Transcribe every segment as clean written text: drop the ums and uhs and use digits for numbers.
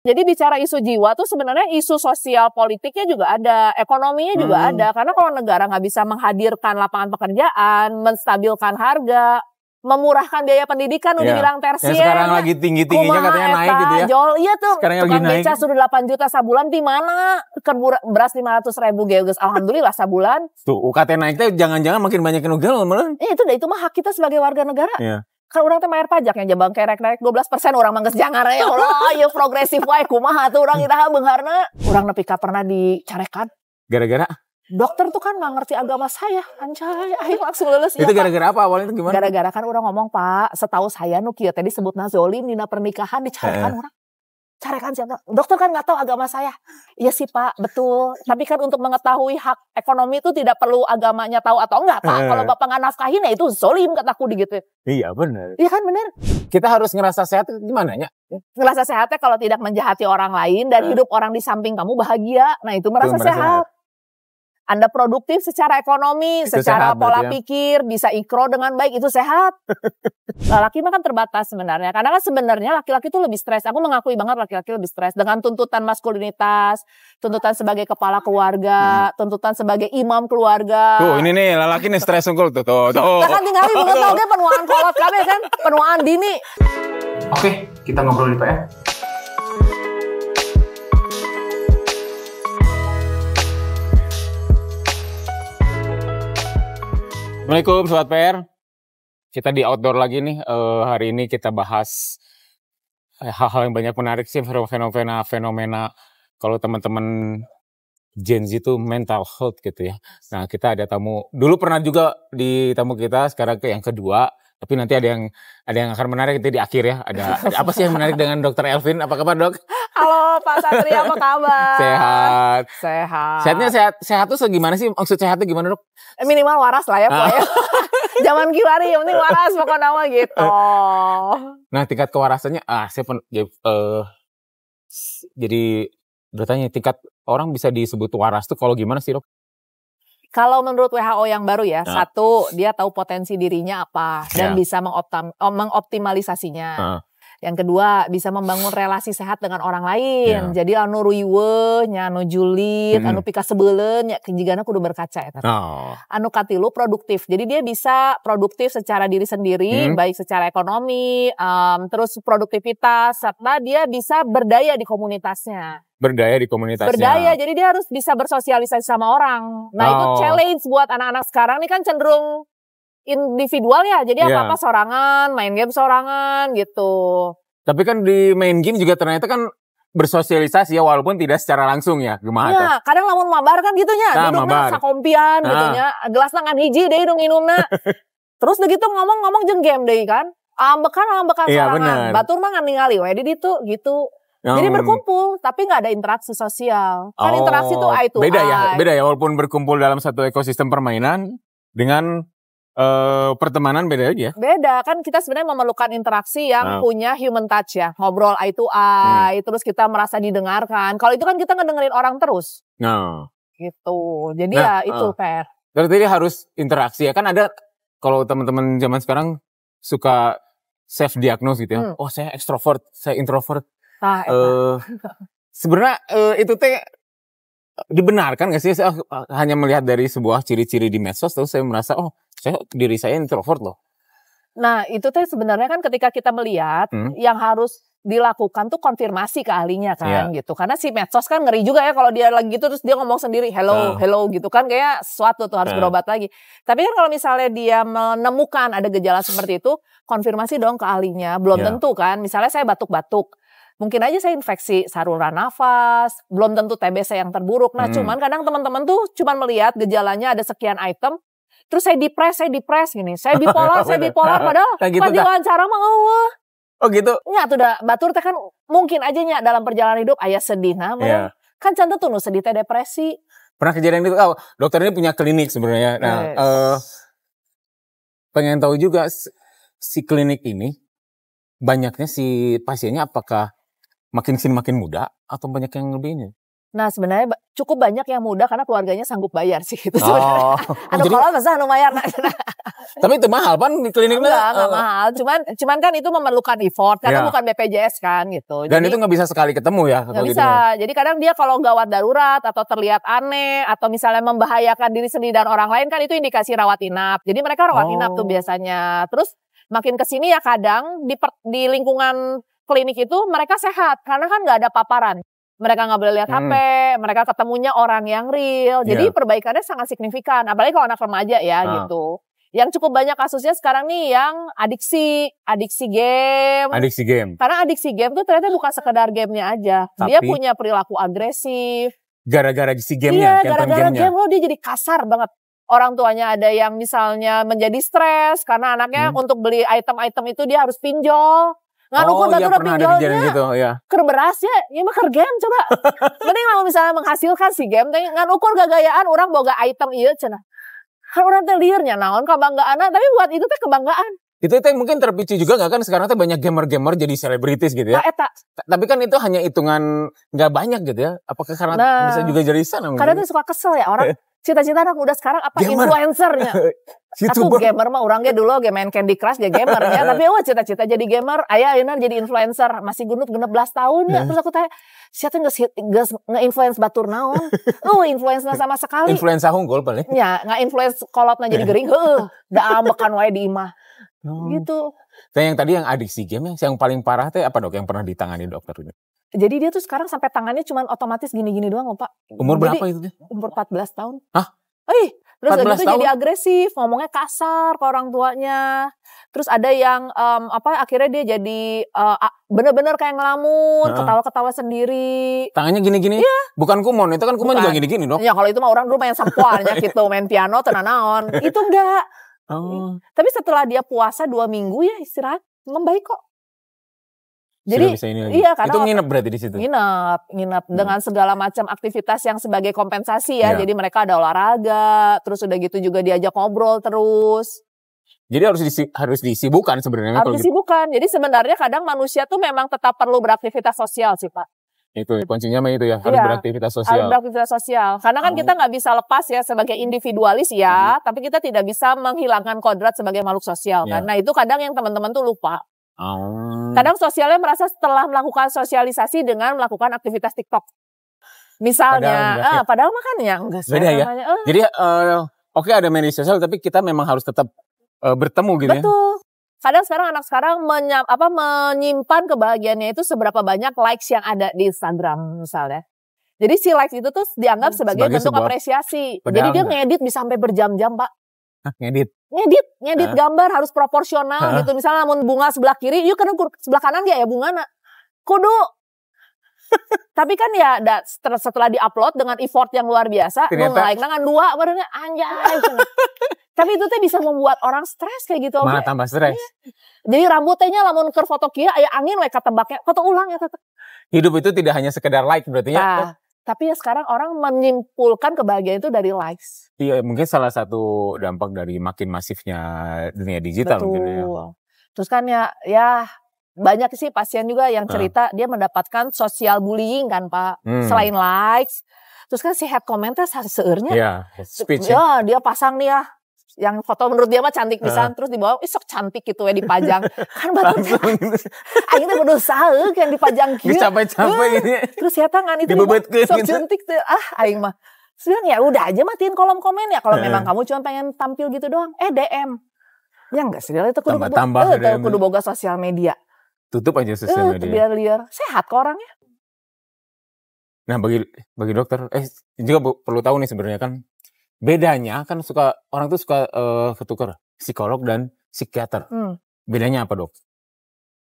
Jadi bicara isu jiwa tuh sebenarnya isu sosial politiknya juga ada, ekonominya juga ada. Karena kalau negara nggak bisa menghadirkan lapangan pekerjaan, menstabilkan harga, memurahkan biaya pendidikan, udah bilang tersier. Yang sekarang lagi tinggi-tingginya katanya naik gitu ya. Jol, iya tuh. Sekarang tukang beca sudah 8 juta sebulan, di mana beras 500.000 geoges. Alhamdulillah sebulan. Tuh UKT naik tuh jangan-jangan makin banyak yang ugel malah. Itu mah hak kita sebagai warga negara. Iya. Kan orang teh bayar pajak yang jabang kerek naik 12%, orang mangges jangan ya Allah, ya progresif wae kumaha tuh orang iraha beungharna. Urang nepi ka pernah dicarekan. Gara-gara? Dokter tuh kan nggak ngerti agama saya, anjay, ayo langsung lulus. Itu gara-gara apa awalnya itu gimana? Gara-gara kan orang ngomong, Pak, setahu saya nu kieu teh disebutna zolim dina pernikahan, dicarekan orang. Carekan siapa? Dokter kan nggak tahu agama saya. Iya sih Pak, betul. Tapi kan untuk mengetahui hak ekonomi itu tidak perlu agamanya tahu atau enggak Pak. Kalau Bapak nggak nafkahin ya itu zolim kataku gitu. Iya benar. Iya kan benar. Kita harus ngerasa sehat gimana ya? Ngerasa sehatnya kalau tidak menjahati orang lain dan hidup orang di samping kamu bahagia. Nah itu merasa sehat. Anda produktif secara ekonomi, itu secara pola pikir, bisa ikro dengan baik, itu sehat. Laki mah kan terbatas sebenarnya. Karena kan sebenarnya laki-laki itu lebih stres. Aku mengakui banget laki-laki lebih stres. Dengan tuntutan maskulinitas, tuntutan sebagai kepala keluarga, tuntutan sebagai imam keluarga. Tuh ini nih, laki nih stres unggul tuh. Kan tinggali banget tau kan penuaan kolot kami kan, penuaan dini. Oke, kita ngobrol di PR. Assalamualaikum Sobat PR. Kita di outdoor lagi nih. Hari ini kita bahas hal-hal yang banyak menarik sih, fenomena kalau teman-teman Gen Z itu mental health gitu ya. Nah kita ada tamu, dulu pernah juga di tamu kita, sekarang ke yang kedua. Tapi nanti ada yang akan menarik itu di akhir ya. Ada apa sih yang menarik dengan Dr. Elvin? Apa kabar Dok? Halo Pak Satria, apa kabar? Sehat. Sehatnya sehat tuh segimana sih? Maksud sehatnya gimana Dok? Minimal waras lah ya pokoknya. Zaman kiwari yang penting waras pokoknya nama gitu. Nah tingkat kewarasannya, jadi bertanya tingkat orang bisa disebut waras tuh kalau gimana sih Dok? Kalau menurut WHO yang baru ya, satu dia tahu potensi dirinya apa dan bisa mengoptimalisasinya. Yang kedua bisa membangun relasi sehat dengan orang lain. Jadi anu ruiweuh nya anu julid, anu pika sebeuleun nya jigana kudu berkaca eta. Anu katilu produktif. Jadi dia bisa produktif secara diri sendiri, baik secara ekonomi, terus produktivitas, serta dia bisa berdaya di komunitasnya. Berdaya, jadi dia harus bisa bersosialisasi sama orang. Nah itu challenge buat anak-anak sekarang nih kan cenderung individual ya, jadi apa-apa sorangan, main game sorangan gitu. Tapi kan di main game juga ternyata kan bersosialisasi ya, walaupun tidak secara langsung ya, gimana? Ya, kadang lamun mabar kan gitunya, duduknya sakompian gitunya, gelas tangan hiji deh dong minumna. Terus begitu ngomong-ngomong jeung game deh kan, ambekan sorangan. Batur mah ningali we di ditu gitu. Jadi berkumpul, tapi nggak ada interaksi sosial. Kan interaksi tuh eye to eye. Beda ya, walaupun berkumpul dalam satu ekosistem permainan dengan pertemanan beda aja. Beda, kan kita sebenarnya memerlukan interaksi yang punya human touch ya. Ngobrol eye to eye, terus kita merasa didengarkan. Kalau itu kan kita ngedengerin orang terus. Gitu, jadi itu PR. Jadi harus interaksi ya, kan ada kalau teman-teman zaman sekarang suka self-diagnose gitu ya. Oh saya ekstrovert, saya introvert. Sebenarnya itu teh dibenarkan nggak sih? Saya hanya melihat dari sebuah ciri-ciri di medsos, terus saya merasa diri saya introvert loh. Nah itu teh sebenarnya kan ketika kita melihat yang harus dilakukan tuh konfirmasi ke ahlinya kan gitu. Karena si medsos kan ngeri juga ya kalau dia lagi gitu terus dia ngomong sendiri hello gitu kan, kayak sesuatu tuh harus berobat lagi. Tapi kan kalau misalnya dia menemukan ada gejala seperti itu, konfirmasi dong ke ahlinya. Belum tentu kan, misalnya saya batuk-batuk. Mungkin aja saya infeksi saluran nafas, belum tentu TBC yang terburuk. Nah cuman kadang teman-teman tuh cuman melihat gejalanya ada sekian item, terus saya depres gini, saya bipolar, padahal gitu pas diwawancara mah oh gitu? Ya tuh dah, batur teh kan mungkin aja nya dalam perjalanan hidup aya sedihna, kan cantu tuh nu sedih teh depresi. Pernah kejadian itu, dokter ini punya klinik sebenarnya. Nah, pengen tahu juga si klinik ini banyaknya si pasiennya apakah makin sini makin muda atau banyak yang lebih ini? Nah sebenarnya cukup banyak yang muda karena keluarganya sanggup bayar sih gitu sebenarnya. Kalau masa bayar. Tapi itu mahal kan di kliniknya? Enggak mahal. Cuman kan itu memerlukan effort karena bukan BPJS kan gitu. Dan jadi, itu nggak bisa sekali ketemu ya? Nggak bisa. Gitu. Jadi kadang dia kalau gawat darurat atau terlihat aneh atau misalnya membahayakan diri sendiri dan orang lain kan itu indikasi rawat inap. Jadi mereka rawat inap tuh biasanya. Terus makin kesini ya kadang di lingkungan klinik itu mereka sehat karena kan nggak ada paparan. Mereka nggak boleh lihat HP, mereka ketemunya orang yang real. Jadi perbaikannya sangat signifikan. Apalagi kalau anak remaja ya gitu. Yang cukup banyak kasusnya sekarang nih yang adiksi game. Adiksi game. Karena adiksi game tuh ternyata bukan sekedar gamenya aja. Tapi, dia punya perilaku agresif. Gara-gara si gamenya? Iya, gara-gara game dia jadi kasar banget. Orang tuanya ada yang misalnya menjadi stres karena anaknya untuk beli item-item itu dia harus pinjol. Nggak ukur udah pinjolnya, gitu, ya. Ker beras ya mah ker game coba. Mending kalau misalnya menghasilkan si game, nggak ukur gagayaan orang boga item iya cenah. Kan orang teh liurnya naon kebanggaan, tapi buat itu teh kebanggaan. Itu teh mungkin terpicu juga nggak kan sekarang teh banyak gamer-gamer jadi selebritis gitu ya. Tapi kan itu hanya hitungan nggak banyak gitu ya. Apakah karena bisa juga jadi sana? Karena tuh suka kesel ya orang. Cita-cita anak muda sekarang apa gamer. Influencernya. Atau gamer mah orangnya dulu main Candy Crush dia gamernya. Tapi cita-cita jadi gamer. Ayah jadi influencer. Masih genep 16 tahun ya. Terus aku tanya, siapa nge-influence batur naon? Influence sama sekali. Influence hunggul paling. Ya, nge-influence kolotna jadi gering. Da ambekan wae di imah. Gitu. Nah yang tadi yang adiksi game yang paling parah teh apa dok yang pernah ditangani dokter ini? Jadi dia tuh sekarang sampai tangannya cuma otomatis gini-gini doang Pak. Umur berapa itu? Umur 14 tahun. Hah? Terus udah gitu jadi agresif, ngomongnya kasar ke orang tuanya. Terus ada yang akhirnya dia jadi bener-bener kayak ngelamun, ketawa-ketawa sendiri. Tangannya gini-gini? Iya. Bukan kumon, itu kan kumon juga gini-gini dong. Ya kalau itu mah orang dulu main sampoarnya gitu, main piano, tenanaon. Itu enggak. Tapi setelah dia puasa 2 minggu ya istirahat, membaik kok. Jadi iya karena itu nginep berarti di situ. Nginep dengan segala macam aktivitas yang sebagai kompensasi ya. Jadi mereka ada olahraga, terus udah gitu juga diajak ngobrol terus. Jadi harus disibukkan sebenarnya. Harus disibukkan. Jadi sebenarnya kadang manusia tuh memang tetap perlu beraktivitas sosial sih Pak. Itu kuncinya mah itu ya, harus beraktivitas sosial. Harus beraktivitas sosial. Karena kan kita nggak bisa lepas ya sebagai individualis ya, tapi kita tidak bisa menghilangkan kodrat sebagai makhluk sosial kan. Nah itu kadang yang teman-teman tuh lupa. Kadang sosialnya merasa setelah melakukan sosialisasi dengan melakukan aktivitas TikTok. Misalnya, padahal mah kan ya enggak sih. Beda ya. Jadi oke ada media sosial tapi kita memang harus tetap bertemu gitu ya. Betul. Kadang anak sekarang menyimpan kebahagiaannya itu seberapa banyak likes yang ada di Instagram misalnya. Jadi si likes itu tuh dianggap sebagai bentuk apresiasi. Jadi dia ngedit bisa sampai berjam-jam Pak. Ngedit gambar harus proporsional gitu. Misalnya namun bunga sebelah kiri, yuk kan sebelah kanan dia ya bunga kudu. Tapi kan ya setelah diupload dengan effort yang luar biasa, nge-like dengan 2 barunya anjay. Tapi itu tuh bisa membuat orang stres kayak gitu. Malah tambah stres. Jadi rambutnya lamun keur foto kieu aya angin we katebaknya, foto ulang ya tetep. Hidup itu tidak hanya sekedar like berarti ya. Tapi ya sekarang orang menyimpulkan kebahagiaan itu dari likes. Iya, mungkin salah satu dampak dari makin masifnya dunia digital. Betul. Mungkin ya. Terus kan ya banyak sih pasien juga yang cerita dia mendapatkan social bullying kan Pak. Selain likes. Terus kan si head comment-nya seueurnya. Iya, speech ya. Dia pasang nih ya. Yang foto menurut dia mah cantik pisan terus di bawah sok cantik gitu ya dipajang. Kan batur aing teh berusaha yang dipajang kieu. Capek-capek gitu. Terus ya tangan itu sok cantik teh aing mah. Sebenarnya ya udah aja matiin kolom komen ya kalau memang kamu cuma pengen tampil gitu doang. DM. Ya enggak sih itu kudu boga sosial media. Tutup aja sosial media. Biar liar. Sehat kok orangnya. Nah, bagi dokter juga perlu tahu nih sebenarnya kan bedanya kan orang tuh suka ketukar psikolog dan psikiater. Bedanya apa, Dok?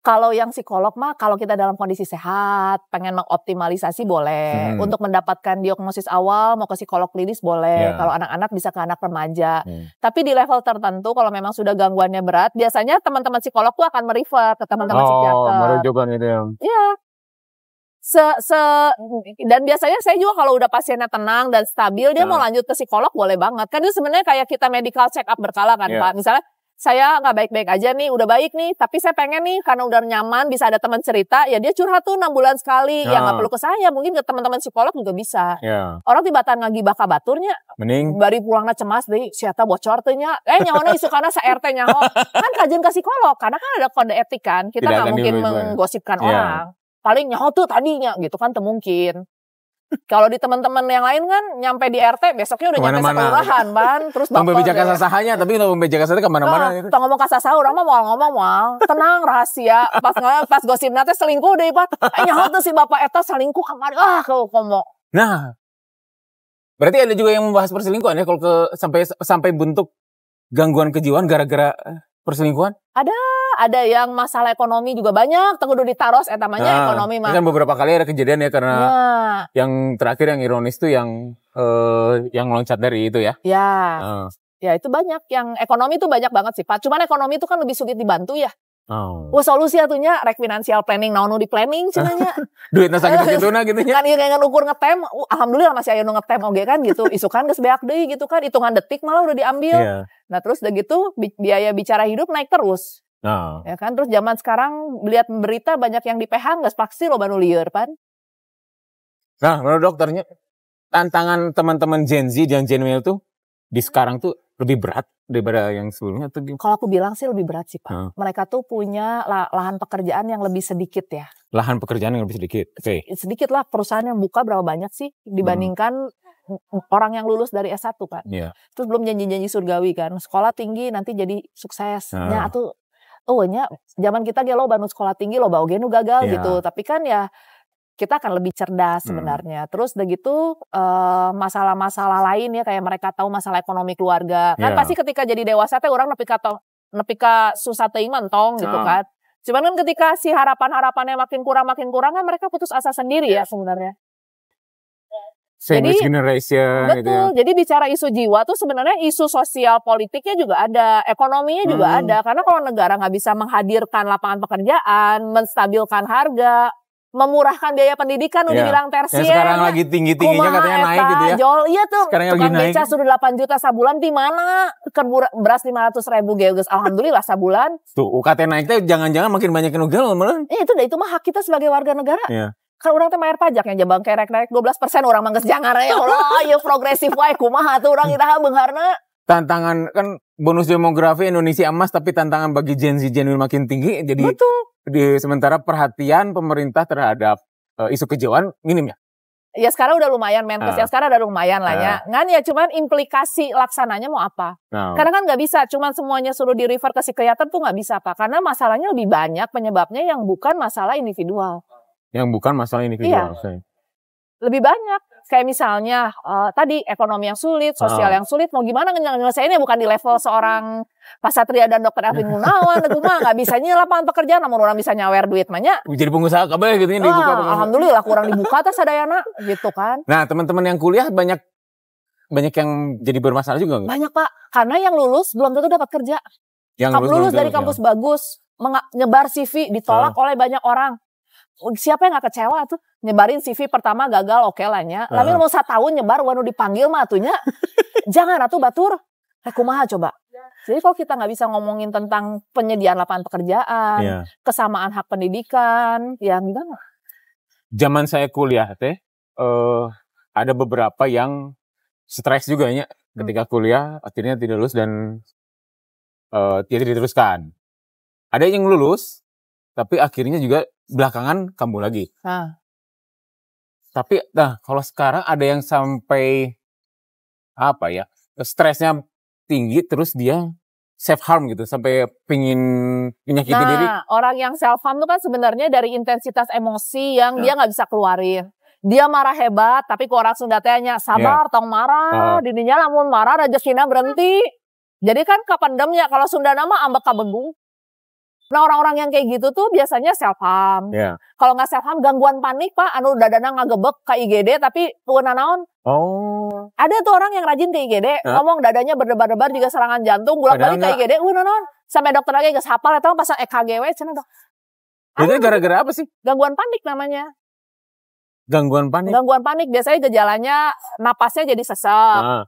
Kalau yang psikolog mah kalau kita dalam kondisi sehat, pengen mengoptimalisasi boleh. Untuk mendapatkan diagnosis awal mau ke psikolog klinis boleh. Kalau anak-anak bisa ke anak remaja. Tapi di level tertentu kalau memang sudah gangguannya berat, biasanya teman-teman psikolog tuh akan merefer ke teman-teman psikiater. Merujukan itu ya. Iya. Dan biasanya saya juga kalau udah pasiennya tenang dan stabil, dia mau lanjut ke psikolog boleh banget. Kan itu sebenarnya kayak kita medical check up berkala kan Pak. Misalnya saya nggak baik-baik aja nih, udah baik nih, tapi saya pengen nih karena udah nyaman bisa ada teman cerita, ya dia curhat tuh 6 bulan sekali, ya nggak perlu ke saya, mungkin ke teman-teman psikolog juga bisa. Orang tibatan ngagibah ka baturnya, mending bari pulangna cemas deh, siapa bocor teh nya, nyawana isukana sa-RT nyaho, kan kajian ke psikolog, karena kan ada kode etik kan, kita nggak mungkin menggosipkan orang, paling nyaho tuh tadinya gitu kan, mungkin. Kalau di teman-teman yang lain kan nyampe di RT besoknya udah nyampe sekelurahan ban, terus bapak membejakan sasahanya, tapi kalau membejakan sasahanya kemana-mana gitu. Tong ngomong ka sasah urang mah moal ngomong moal, tenang rahasia, pas gosipna teh selingkuh deui Pak. Nyaho teh si bapak eta selingkuh kamari kau ngomong. Nah, berarti ada juga yang membahas perselingkuhan ya kalau sampai bentuk gangguan kejiwaan gara-gara perselingkuhan? Ada yang masalah ekonomi juga banyak, kudu ditaros namanya ekonomi mah. Kan beberapa kali ada kejadian ya karena yang terakhir yang ironis tuh yang loncat dari itu ya. Ya itu banyak, yang ekonomi tuh banyak banget sih Pak. Cuman ekonomi itu kan lebih sulit dibantu ya. Solusi atunya rek financial planning naon di planning cenanya. Duitna sakitu-kituna gitu nya. Kan ieu ngan ukur ngetem, alhamdulillah masih aya nu ngetem oge kan gitu. Isukan geus beak deui gitu kan, hitungan detik malah udah diambil. Nah, terus udah gitu biaya bicara hidup naik terus. Ya kan, terus zaman sekarang lihat berita banyak yang di PH nggak pasti lo baru liar pan. Nah, menurut dokternya tantangan teman-teman Gen Z dan Gen Y tuh di sekarang tuh lebih berat daripada yang sebelumnya tuh? Kalau aku bilang sih lebih berat sih Pak. Mereka tuh punya lahan pekerjaan yang lebih sedikit ya. Lahan pekerjaan yang lebih sedikit. Sedikit lah, perusahaan yang buka berapa banyak sih dibandingkan orang yang lulus dari S1 kan. Terus belum janji-janji surgawi kan. Sekolah tinggi nanti jadi suksesnya tuh. Nya zaman kita ge loba nu sekolah tinggi loba oge nu gagal gitu. Tapi kan ya kita akan lebih cerdas sebenarnya. Terus udah gitu masalah-masalah lain ya kayak mereka tahu masalah ekonomi keluarga. Kan pasti ketika jadi dewasa teh orang nepi ka susah teuing mentong gitu kan. Cuman kan ketika si harapan-harapannya makin kurang kan mereka putus asa sendiri ya sebenarnya. Sandwich generation betul, gitu ya. Jadi bicara isu jiwa tuh sebenarnya isu sosial politiknya juga ada, ekonominya juga ada. Karena kalau negara nggak bisa menghadirkan lapangan pekerjaan, menstabilkan harga, memurahkan biaya pendidikan, udah bilang tersier. Ya sekarang lagi tinggi-tingginya katanya naik gitu ya. Jol, iya tuh, sekarang tukang beca sudah 8 juta sabulan, di mana? Beras 500.000 geus, alhamdulillah sabulan. Tuh UKT naik teh jangan-jangan makin banyak yang nugel malah. Itu mah hak kita sebagai warga negara. Kan orang teh bayar pajak yang jabang kerek naik 12%, orang mangges jangan ya Allah, ya progresif wae kumaha tuh orang iraha beungharna. Tantangan kan bonus demografi Indonesia emas, tapi tantangan bagi Gen Z Gen Y makin tinggi. Jadi sementara perhatian pemerintah terhadap isu kejiwaan minim ya. Ya sekarang udah lumayan Menkes, ya sekarang udah lumayan lah ya. Ngan ya cuman implikasi laksananya mau apa? Karena kan nggak bisa, cuman semuanya suruh di refer ke psikiater tuh nggak bisa Pak. Karena masalahnya lebih banyak penyebabnya yang bukan masalah individual. Yang bukan masalah individual. Lebih banyak. Kayak misalnya tadi ekonomi yang sulit, sosial yang sulit, mau gimana nyelesainnya bukan di level seorang Pak Satria dan Dr. Alvin Gunawan, mah nggak bisa lapangan pekerjaan, namun orang bisa nyawer duit mahnya. Jadi pengusaha kabeh gitu dibuka. Alhamdulillah kurang dibuka tas sadayana gitu kan. Nah teman-teman yang kuliah banyak yang jadi bermasalah juga nggak? Banyak Pak, karena yang lulus belum tentu dapat kerja. Yang lulus dari kampus bagus, nyebar CV ditolak oleh banyak orang. Siapa yang gak kecewa tuh nyebarin CV pertama gagal oke lah nya. Lalu mau 1 tahun nyebar wanu dipanggil mah atunya. Jangan atuh batur. Kumaha coba. Jadi kalau kita nggak bisa ngomongin tentang penyediaan lapangan pekerjaan, kesamaan hak pendidikan, ya gimana? Zaman saya kuliah teh ada beberapa yang stres juga ya ketika kuliah akhirnya tidak lulus dan tidak diteruskan. Ada yang lulus tapi akhirnya juga belakangan kambuh lagi. Tapi kalau sekarang ada yang sampai stresnya tinggi terus dia self harm gitu sampai pingin menyakiti diri. Orang yang self harm itu kan sebenarnya dari intensitas emosi yang dia nggak bisa keluarin. Dia marah hebat tapi ke orang Sunda tanya sabar tong marah, dirinya lamun marah rezekina berhenti. Jadi kan kapendemnya kalau Sunda nama ambek kabenggung. Nah orang-orang yang kayak gitu tuh biasanya self harm. Kalau nggak self harm gangguan panik Pak, anu dadana ngagebek ke IGD tapi eueun naon. Ada tuh orang yang rajin ke IGD, ngomong dadanya berdebar-debar juga serangan jantung, bolak-balik ke IGD, eueun naon. Sampai dokter lagi geus hafal eta pasang EKG we cenah dok. Itu gara-gara apa sih? Gangguan panik namanya. Gangguan panik. Gangguan panik biasanya gejalanya napasnya jadi sesek.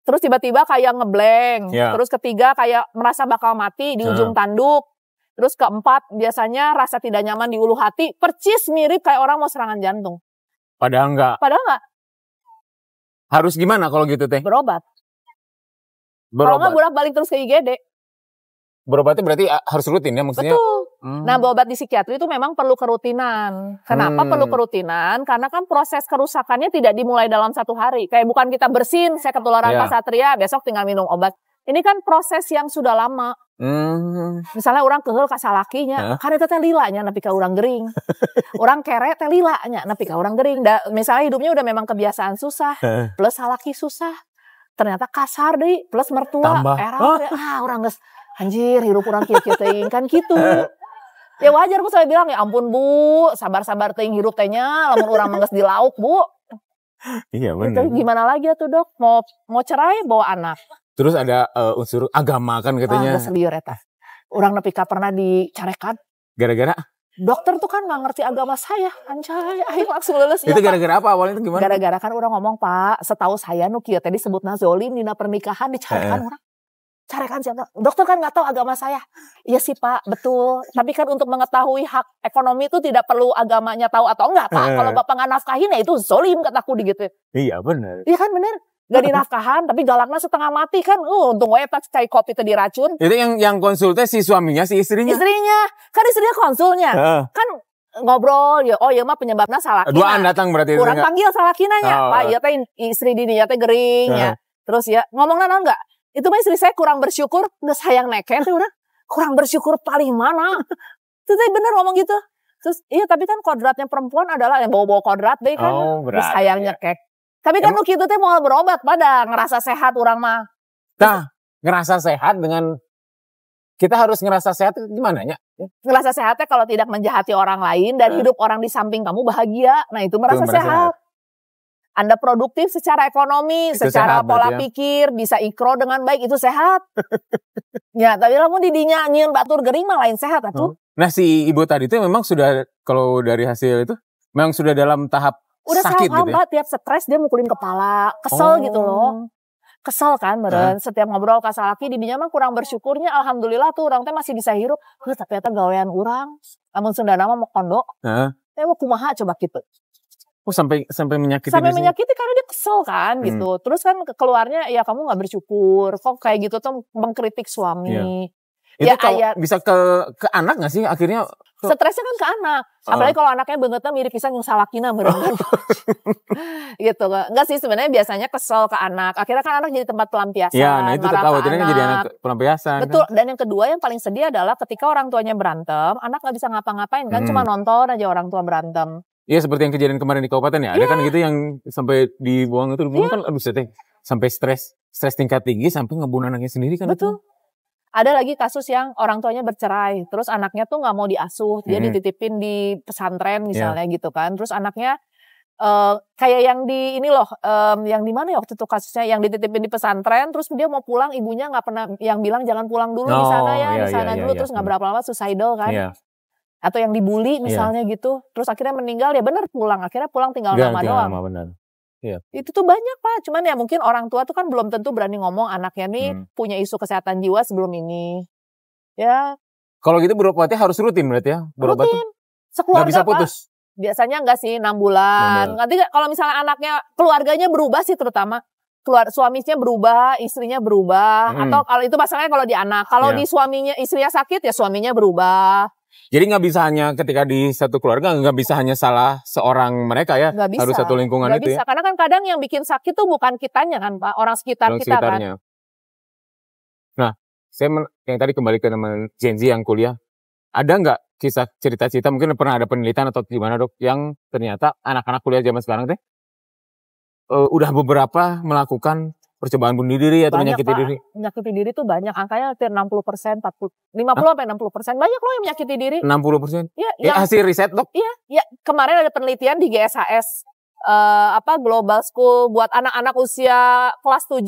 Terus tiba-tiba kayak ngeblank. Terus ketiga kayak merasa bakal mati di ujung tanduk. Terus keempat biasanya rasa tidak nyaman di ulu hati. Percis mirip kayak orang mau serangan jantung. Padahal enggak. Harus gimana kalau gitu teh? Berobat. Kalau nggak bolak-balik terus ke IGD. Berobatnya berarti harus rutin ya maksudnya? Betul. Nah, berobat di psikiatri itu memang perlu kerutinan. Kenapa perlu kerutinan? Karena kan proses kerusakannya tidak dimulai dalam 1 hari. Kayak bukan kita bersin, saya ketularan Pak Satria, besok tinggal minum obat. Ini kan proses yang sudah lama. Misalnya orang keheul ka salakinya, kan itu teh lilanya nepi ka urang gering. Orang kere teh lilanya nepi ka urang gering. Misalnya hidupnya udah memang kebiasaan susah, plus salaki susah. Ternyata kasar deh, plus mertua. Orang geus anjir, hirup orang kieu-kieu teuing kan gitu. Ya wajar aku saya bilang, ya ampun Bu, sabar-sabar teuing hirup teh nya, lamun urang mah geus di lauk, Bu. Iya benar. Itu gimana lagi atuh, Dok? Mau cerai bawa anak. Terus ada unsur agama kan katanya. Geus lieur eta. Urang nepi ka pernah dicarekan. Gara-gara? Dokter tuh kan gak ngerti agama saya, anjay, akhirnya langsung lulus. Itu gara-gara apa awalnya itu gimana? Gara-gara kan orang ngomong, Pak, setahu saya nu kieu teh disebutna zolim dina pernikahan dicarekan orang. Carekan siapa? Dokter kan nggak tahu agama saya. Iya sih Pak, betul. Tapi kan untuk mengetahui hak ekonomi itu tidak perlu agamanya tahu atau enggak Pak. Kalau Bapak nggak nafkahin ya itu zolim kataku gitu. Iya benar. Iya kan benar. Gak dinafkahan tapi galaknya setengah mati kan. Untung wae tak cai kopi itu diracun. Itu yang konsulnya si suaminya, si istrinya? Istrinya. Kan istrinya konsulnya. Kan ngobrol ya, oh ya mah penyebabnya salakina. Duaan datang berarti. Kurang panggil salakinanya. Pak, iya teh istri dininya teh gering ya. Terus ya ngomongnya enggak? Itu mah istri saya kurang bersyukur, nggak sayang neken tuh udah. Kurang bersyukur paling mana? Itu teh bener ngomong gitu. Terus iya tapi kan kodratnya perempuan adalah yang bawa-bawa kodrat deh kan. Sayang nyekek. Tapi kan lu gitu teh mau berobat pada ngerasa sehat orang mah. Nah, ngerasa sehat dengan kita harus ngerasa sehat gimana ya? Ngerasa sehatnya kalau tidak menjahati orang lain dan hidup orang di samping kamu bahagia. Nah itu merasa sehat. Anda produktif secara ekonomi, itu secara pola pikir, bisa ikro dengan baik, itu sehat. Ya, tapi lamun didinya nyieun batur gering mah lain sehat atuh. Nah, si ibu tadi itu memang sudah, kalau dari hasil itu, memang sudah dalam tahap udah sakit gitu ya? Tiap stres dia mukulin kepala, kesel gitu loh. Kesel kan meren, setiap ngobrol ka salaki didinya mah kurang bersyukurnya, alhamdulillah tuh orang teh masih bisa hirup. Tapi eta gawean urang, lamun Sundana mah mau kondo. Teh kumaha coba gitu. Oh sampai menyakiti. Sampai menyakiti karena dia kesel kan gitu. Terus kan keluarnya ya kamu nggak bersyukur. Kok kayak gitu tuh mengkritik suami. Itu ya, bisa ke anak nggak sih akhirnya? Stresnya kan ke anak. Apalagi kalau anaknya bangetnya mirip pisang yang salakina berenang. Gitu. Enggak sih sebenarnya biasanya kesel ke anak. Akhirnya kan anak jadi tempat pelampiasan. Ya, nah itu khawatirnya jadi anak pelampiasan. Betul. Kan? Dan yang kedua yang paling sedih adalah ketika orang tuanya berantem, anak nggak bisa ngapa-ngapain kan, cuma nonton aja orang tua berantem. Iya seperti yang kejadian kemarin di kabupaten ya. Ada kan gitu yang sampai dibuang itu kan aduh sampai stres tingkat tinggi sampai ngebunuh anaknya sendiri kan. Betul. Ada lagi kasus yang orang tuanya bercerai, terus anaknya tuh nggak mau diasuh, dia dititipin di pesantren misalnya gitu kan. Terus anaknya kayak yang di ini loh, yang di mana ya waktu itu kasusnya, yang dititipin di pesantren, terus dia mau pulang, ibunya nggak pernah, yang bilang jangan pulang dulu di sana ya, di sana dulu, terus nggak berapa lama suicidal kan. Atau yang dibully misalnya gitu, terus akhirnya meninggal, ya benar pulang, akhirnya pulang tinggal nama doang. Benar. Iya. Itu tuh banyak Pak, cuman ya mungkin orang tua tuh kan belum tentu berani ngomong anaknya nih punya isu kesehatan jiwa sebelum ini. Ya. Kalau gitu berobatnya harus rutin berarti ya? Berobat rutin. Sekeluarga, nggak bisa putus? Pak. Biasanya enggak sih 6 bulan. Nanti kalau misalnya anaknya, keluarganya berubah sih terutama. Suaminya berubah, istrinya berubah. Atau kalau itu masalahnya kalau di anak. Kalau di suaminya, istrinya sakit ya suaminya berubah. Jadi nggak bisa hanya ketika di satu keluarga, nggak bisa hanya salah seorang mereka ya, harus satu lingkungan gak itu bisa. Ya. Karena kan kadang yang bikin sakit tuh bukan kitanya kan Pak, orang sekitar kita kan. Nah, yang tadi kembali ke teman Gen Z yang kuliah, ada nggak kisah cerita-cerita, mungkin pernah ada penelitian atau gimana Dok, yang ternyata anak-anak kuliah zaman sekarang teh udah beberapa melakukan percobaan bunuh diri atau menyakiti diri? Menyakiti diri tuh banyak, angkanya hampir 60%, 50-60%. Banyak loh yang menyakiti diri. 60%? Iya. Hasil riset Dok? Iya. Kemarin ada penelitian di GSHS, Global School buat anak-anak usia kelas 7.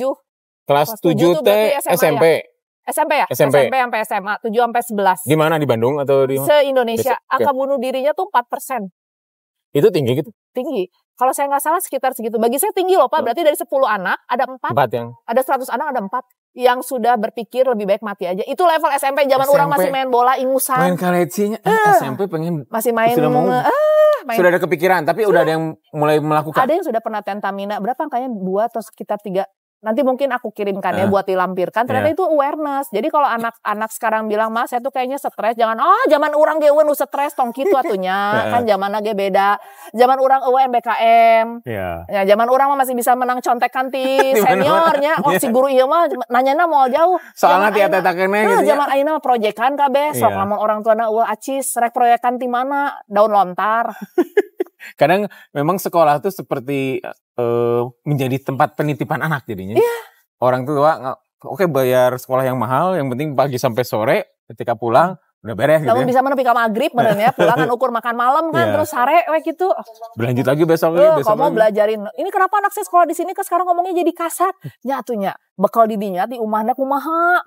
Kelas 7 teh SMP? Ya? SMP ya? SMP sampai SMA, 7 sampai 11. Di mana? Di Bandung atau di? Se-Indonesia. Angka bunuh dirinya tuh 4%. Itu tinggi gitu? Tinggi. Kalau saya nggak salah sekitar segitu. Bagi saya tinggi loh Pak. Berarti dari 10 anak ada 4. Ada 100 anak ada 4 yang sudah berpikir lebih baik mati aja. Itu level SMP. Zaman orang masih main bola ingusan. Main kalecinya. SMP pengen. Masih main. Sudah ada kepikiran. Tapi udah ada yang mulai melakukan. Ada yang sudah pernah tentamina. Berapa angkanya? 2 atau sekitar 3. Nanti mungkin aku kirimkan ya buat dilampirkan. Ternyata itu awareness. Jadi kalau anak-anak sekarang bilang, Mas saya tuh kayaknya stres. Jangan, zaman orang geuen nu stres tong kitu atunya. Kan zaman lagi beda. Zaman orang MBKM. Ya zaman orang mah masih bisa menang contekan ti seniornya. Si guru ieu mah nanyana mau jauh. Soalnya tiap tetakennya gitu. Zaman ayeuna mah proyekan kabeh. Sok lamun orang tuana acis rek proyekan ti mana? Daun lontar. Kadang memang sekolah tuh seperti menjadi tempat penitipan anak jadinya. Orang tua oke bayar sekolah yang mahal, yang penting pagi sampai sore ketika pulang udah beres gitu. Namun bisa menepi ka magrib bener ya, pulang kan ukur makan malam kan terus sare we gitu. Berlanjut lagi besok kamu belajarin. Ini kenapa anak saya sekolah di sini kan sekarang ngomongnya jadi kasar. Nya atunya bekal didinya di umahna kumaha.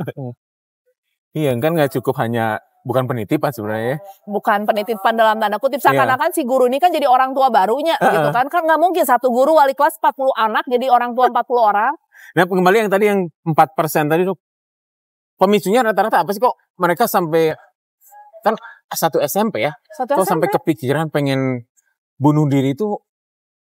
Iya kan enggak cukup hanya bukan penitipan sebenarnya. Bukan penitipan dalam tanda kutip. Seakan-akan si guru ini kan jadi orang tua barunya gitu kan. Kan nggak mungkin satu guru wali kelas 40 anak jadi orang tua 40 orang. Nah kembali yang tadi yang 4% tadi tuh. Pemicunya rata-rata apa sih kok mereka sampai. Kan satu SMP ya. Kok sampai kepikiran pengen bunuh diri itu.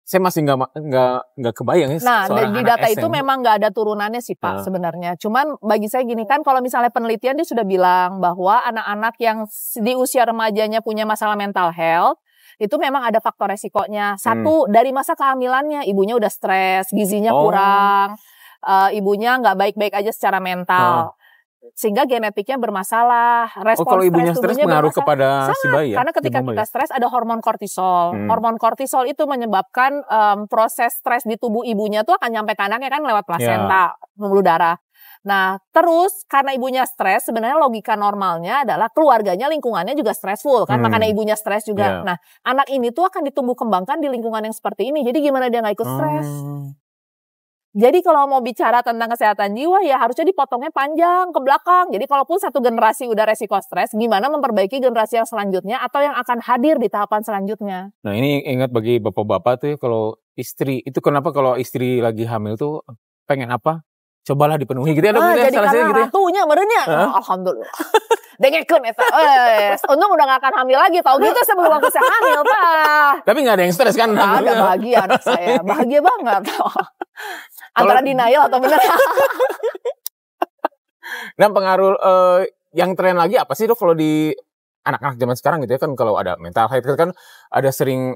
Saya masih nggak kebayang ya. Nah di data itu memang nggak ada turunannya sih Pak sebenarnya. Cuman bagi saya gini kan kalau misalnya penelitian dia sudah bilang bahwa anak-anak yang di usia remajanya punya masalah mental health itu memang ada faktor resikonya. Satu dari masa kehamilannya ibunya udah stres, gizinya kurang, ibunya nggak baik-baik aja secara mental. Sehingga genetiknya bermasalah, respons kalau ibunya stres pengaruh kepada si bayi ya? Karena ketika kita stres ada hormon kortisol. Hormon kortisol itu menyebabkan proses stres di tubuh ibunya tuh akan nyampe ke anaknya kan lewat plasenta, pembuluh darah. Nah, terus karena ibunya stres, sebenarnya logika normalnya adalah keluarganya, lingkungannya juga stressful kan, makanya ibunya stres juga. Nah, anak ini tuh akan ditumbuh kembangkan di lingkungan yang seperti ini. Jadi gimana dia nggak ikut stres? Jadi kalau mau bicara tentang kesehatan jiwa ya harusnya dipotongnya panjang ke belakang. Jadi kalaupun satu generasi udah resiko stres, gimana memperbaiki generasi yang selanjutnya atau yang akan hadir di tahapan selanjutnya. Nah ini ingat bagi bapak-bapak tuh kalau istri, itu kenapa kalau istri lagi hamil tuh pengen apa? Cobalah dipenuhi gitu ya. Jadi karena gitu ratunya merenya. Alhamdulillah. Dengekeun eta. Untung udah gak akan hamil lagi. Tahu gitu sebelum aku hamil Pak. Tapi gak ada yang stres kan? Gak ada, bahagia anak saya. Bahagia banget. Antara denial atau benar. Nah pengaruh yang tren lagi apa sih Dok kalau di anak-anak zaman sekarang gitu ya kan kalau ada mental health kan ada sering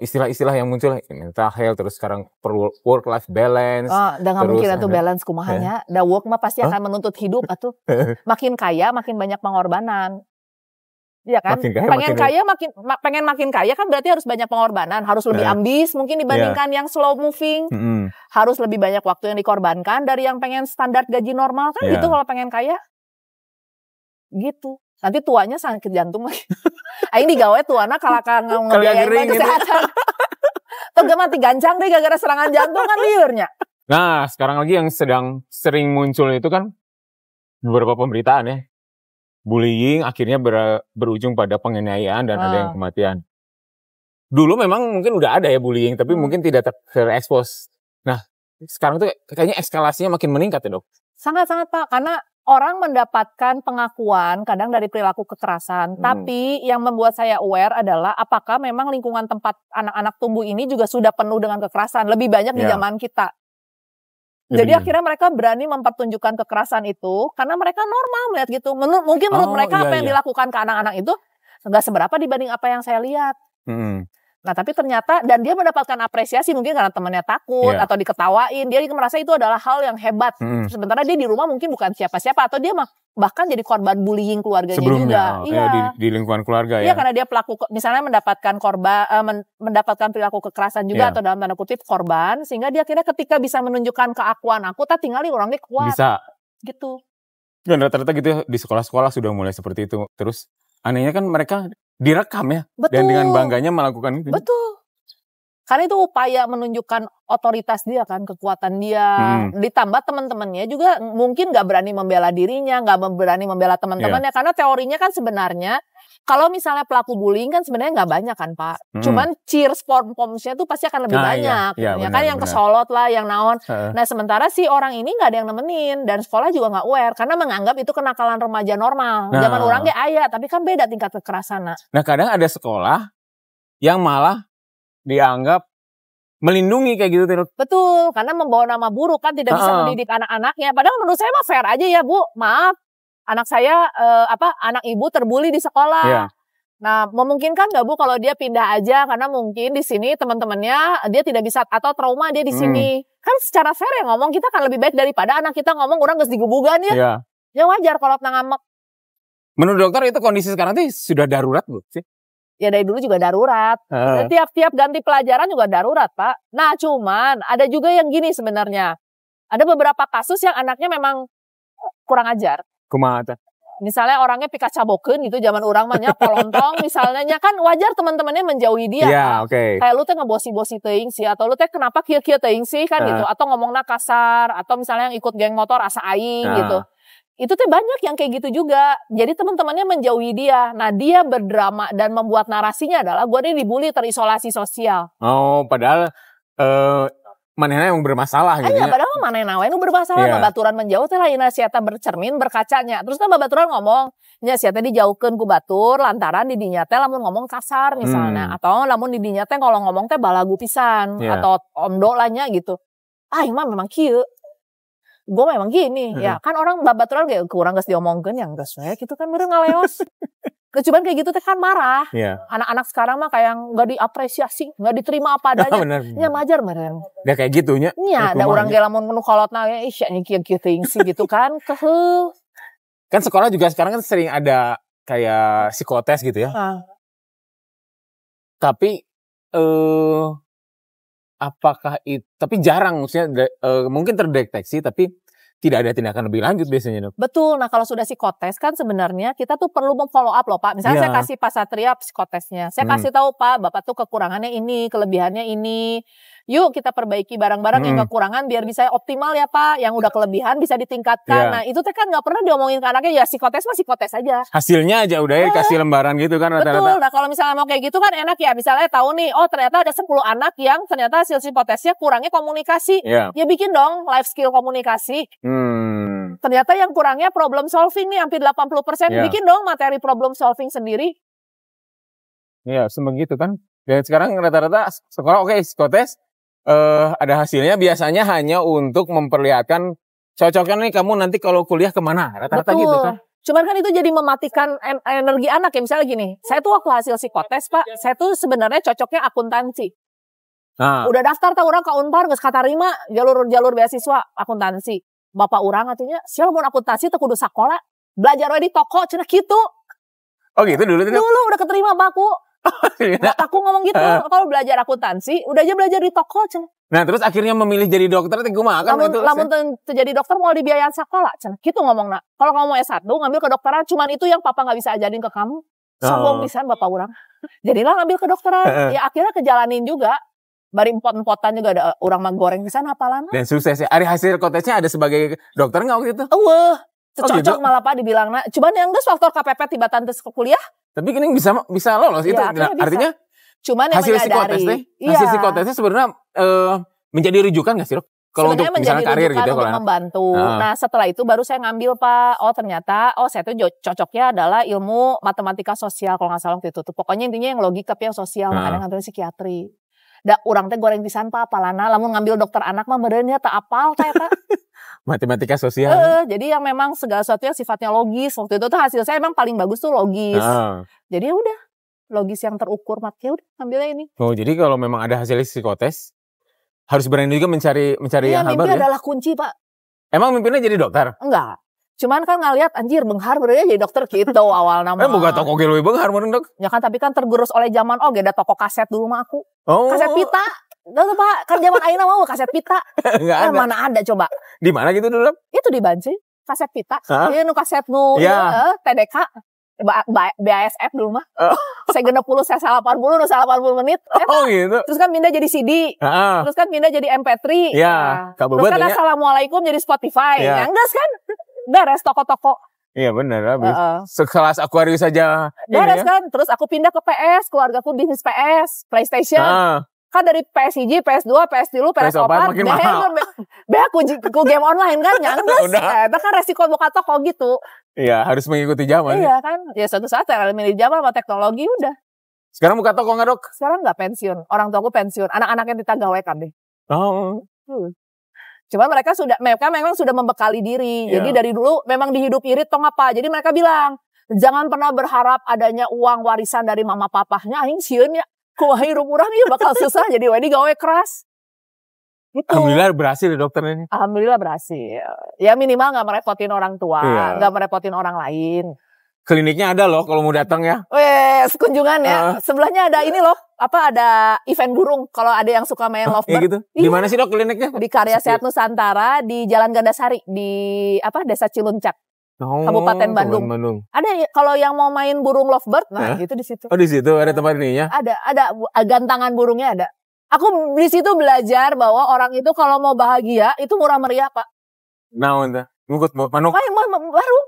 istilah-istilah yang muncul mental health terus sekarang perlu work life balance. Udah nggak mungkin itu balance kumahanya. Da work mah pasti akan menuntut hidup atuh. Makin kaya makin banyak pengorbanan. Iya kan? Pengen makin kaya kan berarti harus banyak pengorbanan, harus lebih ambis mungkin dibandingkan yang slow moving. Harus lebih banyak waktu yang dikorbankan dari yang pengen standar gaji normal kan gitu kalau pengen kaya. Gitu. Nanti tuanya sakit jantung lagi. Aing digawe tuana kalakan ngebiayain kesehatan. Tuh gak mati gancang deh gara-gara serangan jantung kan liurnya. Nah, sekarang lagi yang sedang sering muncul itu kan beberapa pemberitaan ya. Bullying akhirnya berujung pada penganiayaan dan ada yang kematian. Dulu memang mungkin udah ada ya bullying, tapi mungkin tidak terekspos. Nah, sekarang tuh kayaknya eskalasinya makin meningkat ya Dok? Sangat-sangat Pak, karena orang mendapatkan pengakuan kadang dari perilaku kekerasan. Tapi yang membuat saya aware adalah apakah memang lingkungan tempat anak-anak tumbuh ini juga sudah penuh dengan kekerasan. Lebih banyak di zaman kita. Jadi akhirnya mereka berani mempertunjukkan kekerasan itu karena mereka normal melihat gitu. Mungkin menurut mereka apa yang dilakukan ke anak-anak itu nggak seberapa dibanding apa yang saya lihat. Nah tapi ternyata dan dia mendapatkan apresiasi mungkin karena temannya takut atau diketawain. Dia merasa itu adalah hal yang hebat. Sementara dia di rumah mungkin bukan siapa-siapa atau dia bahkan jadi korban bullying keluarganya sebelumnya, juga. Di lingkungan keluarga ya. Iya karena dia pelaku misalnya mendapatkan perilaku kekerasan juga atau dalam tanda kutip korban sehingga dia akhirnya ketika bisa menunjukkan keakuan aku tak tinggalin orangnya kuat. Bisa. Gitu. Dan rata-rata gitu ya, di sekolah-sekolah sudah mulai seperti itu. Terus anehnya kan mereka direkam ya. Betul. Dan dengan bangganya melakukan itu. Betul. Karena itu upaya menunjukkan otoritas dia kan, kekuatan dia. Ditambah teman-temannya juga mungkin gak berani membela dirinya, gak berani membela teman-temannya. Karena teorinya kan sebenarnya Kalau misalnya pelaku bullying kan sebenarnya nggak banyak kan Pak. Cuman cheers pomsnya tuh pasti akan lebih banyak. Iya, ya benar, kan yang benar. kesolot lah, yang naon. Nah sementara si orang ini nggak ada yang nemenin dan sekolah juga nggak aware karena menganggap itu kenakalan remaja normal. Zaman orang ge aya, tapi kan beda tingkat kekerasan. Nah kadang ada sekolah yang malah dianggap melindungi kayak gitu Tirut. Betul, karena membawa nama buruk kan tidak bisa mendidik anak-anaknya. Padahal menurut saya mah fair aja ya Bu. Maaf, anak saya anak ibu terbuli di sekolah. Yeah. Nah, memungkinkan nggak Bu kalau dia pindah aja karena mungkin di sini teman-temannya dia tidak bisa atau trauma dia di sini. Kan secara fair ya ngomong kita kan lebih baik daripada anak kita ngomong orang geus digebugan ya. Yeah. Ya wajar kalau ngambek. Menurut dokter itu kondisi sekarang tuh sudah darurat Bu sih? Ya dari dulu juga darurat. Tiap-tiap ganti pelajaran juga darurat Pak. Nah cuman ada juga yang gini sebenarnya. Ada beberapa kasus yang anaknya memang kurang ajar. Kumaha? Misalnya orangnya pika cabokeun gitu zaman urang mah nya polontong misalnya kan wajar teman-temannya menjauhi dia. Iya, oke. Kayak lu teh ngebosi-bosi teuing sih atau lu teh kenapa kieu-kieu teuing sih kan gitu atau ngomongna kasar atau misalnya yang ikut geng motor asa aing gitu. Itu tuh banyak yang kayak gitu juga. Jadi teman-temannya menjauhi dia. Nah dia berdrama dan membuat narasinya adalah gue ini dibully terisolasi sosial. Oh padahal manehna yang bermasalah gitu ya. Padahal manehna we nu bermasalah. Babaturan menjauh teh lain sia eta bercermin berkacanya. Terus kan babaturan ngomong, nya sia teh dijauhkeun ku batur lantaran di dinya teh lamun ngomong kasar misalnya atau lamun di dinya teh kalau ngomong teh balagu pisan atau ondo lah nya gitu. Mah memang kieu. Gue memang gini, ya kan orang babaturan kayak kurang geus diomongkeun yang geus we gitu kan meureun ngaleos. Cuman kayak gitu teh kan marah. Anak-anak sekarang mah kayak enggak diapresiasi, enggak diterima apa adanya. Nya majar meureun. Ya kayak gitunya. Nya ada urang ge lamun nu kolotna ih sia nya kieu-kieu teuing sih gitu kan. Kan sekolah juga sekarang kan sering ada kayak psikotes gitu ya. Tapi apakah itu, tapi jarang maksudnya mungkin terdeteksi tapi tidak ada tindakan lebih lanjut biasanya Dok. Betul, nah kalau sudah psikotes kan sebenarnya kita tuh perlu memfollow up loh Pak. Misalnya saya kasih Pak Satria psikotesnya, saya kasih tahu Pak, Bapak tuh kekurangannya ini, kelebihannya ini. Yuk kita perbaiki barang-barang yang kekurangan biar bisa optimal ya Pak. Yang udah kelebihan bisa ditingkatkan. Nah itu tuh kan gak pernah diomongin ke anaknya, ya psikotes mah psikotes aja. Hasilnya aja udah ya kasih lembaran gitu kan rata-rata. Betul, nah kalau misalnya mau kayak gitu kan enak ya. Misalnya tahu nih, oh ternyata ada 10 anak yang ternyata hasil psikotesnya kurangnya komunikasi. Ya bikin dong life skill komunikasi. Ternyata yang kurangnya problem solving nih hampir 80%. Bikin dong materi problem solving sendiri. Iya, sebegitu kan. Dan sekarang rata-rata sekolah psikotes ada hasilnya biasanya hanya untuk memperlihatkan cocoknya nih kamu nanti kalau kuliah kemana. Rata-rata gitu kan. Cuman kan itu jadi mematikan energi anak ya. Misalnya gini, saya tuh waktu hasil psikotes Pak, saya tuh sebenarnya cocoknya akuntansi. Udah daftar tau orang ke Unpar, geus katarima jalur beasiswa akuntansi. Bapak urang atunya, sia mun akuntansi teu kudu sakola, belajar we di toko cenah kitu. Oh gitu dulu. Dulu udah keterima Baku. Aku ngomong gitu, kalau belajar akuntansi udah aja belajar di toko cenah. Nah, terus akhirnya memilih jadi dokter teh kumaha kan itu. Lamun teu jadi dokter mau dibiayain sakola cenah. Kitu ngomongna. Kalau kamu mau S1 ngambil kedokteran, cuman itu yang papa enggak bisa ajarin ke kamu. Sombong pisan bapak urang. Jadilah ngambil kedokteran. Ya akhirnya kejalanin juga. Bari empot-empotan juga ada orang mah goreng pisan hafalan. Dan sukses ya. Ada hasil kotesnya ada sebagai dokter enggak waktu itu? Cocok gitu? Malah Pak dibilangna. Cuman yang geus faktor KPP tiba tante ke kuliah. Tapi kini bisa lolos itu. Nah, artinya cuman yang hasil psikotes hasil psikotesnya sebenarnya menjadi rujukan nggak sih Dok? Kalau untuk misalnya karir gitu untuk membantu. Nah setelah itu baru saya ngambil Pak. Oh ternyata saya tuh cocoknya adalah ilmu matematika sosial kalau nggak salah waktu itu. Pokoknya intinya yang logika tapi yang sosial. Makanya ngambil psikiatri. Da urang teh goreng pisan Pak apalana lamun ngambil dokter anak mah meureun nya teu apal teh eta. Matematika sosial. Jadi yang memang segala sesuatu yang sifatnya logis. Waktu itu tuh hasil saya emang paling bagus tuh logis. Jadi ya udah logis yang terukur makanya udah ambilnya ini. Oh jadi kalau memang ada hasil psikotes harus berani juga mencari yang hal baru. Mimpi adalah kunci Pak. Emang mimpinya jadi dokter? Enggak. Cuman kan ngeliat anjir benghar benernya jadi dokter gitu awal nama. Boga toko ge leuwih benghar meureun Dok. Ya kan tapi kan tergerus oleh zaman ada toko kaset dulu mah aku. Kaset pita. Tuh Pak, kan zaman ayeuna mah kaset pita. Enggak ada. Mana ada coba. Di mana gitu dulu? Itu di Banci, kaset pita. Ieu nu kaset nu TDK. BASF dulu mah. Saya 60, saya 80, nu 80 menit. Gitu. Terus kan pindah jadi CD. Terus kan pindah jadi MP3. Iya. Terus kan Assalamualaikum jadi Spotify. Yang enggak kan? Beres toko-toko. Iya benar, habis. Sekelas Aquarius saja. Beres kan, terus aku pindah ke PS, keluargaku bisnis PS, PlayStation. Kan dari PS1, PS2, PS3, PS4, makin mahal. Aku game online kan, nyangges. Itu kan resiko buka toko gitu. Iya, harus mengikuti zaman. Iya kan, ya suatu saat milih zaman sama teknologi udah. Sekarang buka toko nggak, Dok? Sekarang nggak pensiun, orang tuaku pensiun, anak-anak yang ditagawekan deh. Cuma mereka memang sudah membekali diri. Jadi dari dulu memang di hidup irit tong apa. Jadi mereka bilang, jangan pernah berharap adanya uang warisan dari mama papahnya. Aing sieun ya, ku hirup urang ieu bakal susah. Jadi wedi gawe keras. Gitu. Alhamdulillah berhasil ya dokter ini. Alhamdulillah berhasil. Ya minimal nggak merepotin orang tua, nggak merepotin orang lain. Kliniknya ada loh kalau mau datang ya. Wes, kunjungan ya. Sebelahnya ada ini loh, ada event burung kalau ada yang suka main lovebird. Gitu. Di mana sih, Dok, kliniknya? Di Karya Sehat Nusantara di Jalan Gandasari di Desa Ciluncak. Kabupaten Bandung. Ada kalau yang mau main burung lovebird, gitu di situ. Oh, di situ ada tempat ininya. Ada gantangan burungnya ada. Aku di situ belajar bahwa orang itu kalau mau bahagia itu murah meriah, Pak. Naon teh? Ngukut manuk. Baru.